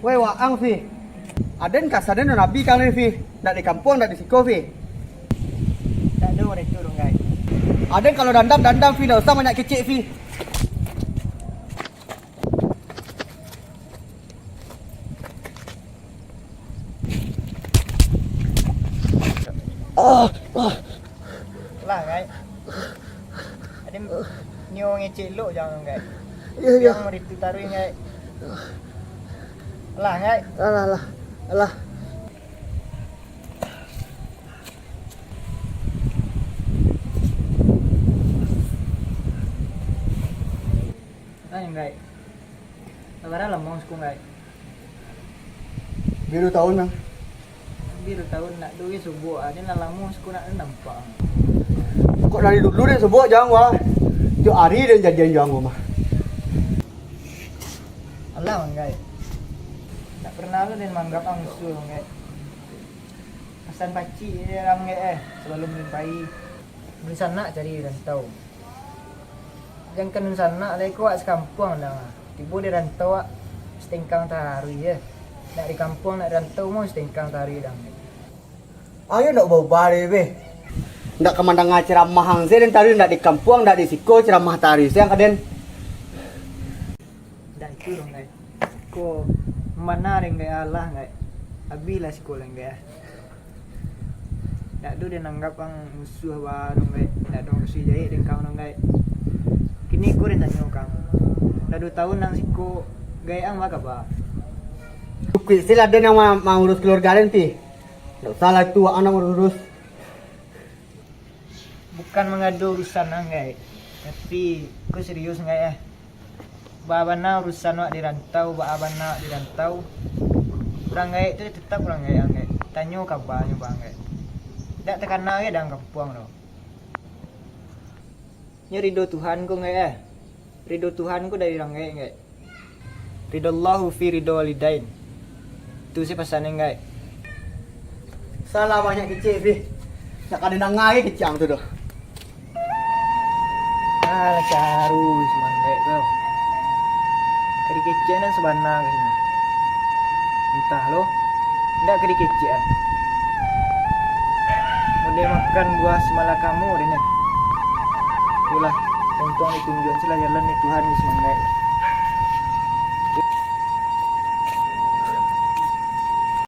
Weh waang fi. Aden kasaden nabi kang ni fi. Ndak di kampung ndak di siko fi. Tak ada orang itu dong guys. Aden kalau dandam fi, ndak usah banyak kecik fi. Lah guys. Ada ni orang yang celok jangan guys. Ya ya. Yang mau ditaruhin guys. Lah guys. Alah. Nah guys. Sekarang lemong sekung guys. Biru tahun nang. Biru tahun nak duit subuh aja nak lemong sekung nak nampak. Kok dari dulu deh sebuah jangan wah. Jo ari dan jadian jangan mah. Alah guys. Tak pernah lu dan manggap ang musuh guys. Pesan paci dia orang guys sebelum mimpai. Beli sana cari rantau. Yang kan sana lagi kuat sekampung dah. Tiba di rantau setengkang tahari je. Nak di kampung nak rantau mau setengkang tahari dah. Ayo ndak bau bare be. Ndak kemandang ceramah hang sen tadi ndak di kampung ndak di siko ceramah tari yang kaden. Dah itu dong guys. Ko mana ring guys Allah guys. Abilah sekolah guys. Tak ada dia nanggap ang musuh baru guys. Tak dong si jahit dengan kau dong guys. Kini ko rin tanya kang. Dah 2 tahun nang siko gay ang maka ba. Kuis sila ada yang mau urus keluarga dan pi. Ndak salah itu anak urus. Bukan mengadu urusan ang guys. Tapi ko serius guys. Babana urusan wak di rantau, babana di rantau. Orang guys itu tetap orang guys ang guys. Tanya kabarnya bang guys. Tak terkenal ya dalam kampung tu. Ini ridho Tuhan ku guys. Ridho Tuhan ku dari orang guys. Ridho Allahu fi ridho walidain. Itu sih pesannya guys. Salah banyak kecil pi. Nak ada nang ngai kecang tu doh. Ah, caru semangat kau. Kari kecian sebenar ke sini. Entah lo. Ndak kari kecian. Dia makan buah semala kamu ini. Itulah untung ditunjuk sila jalan ni Tuhan di semangat.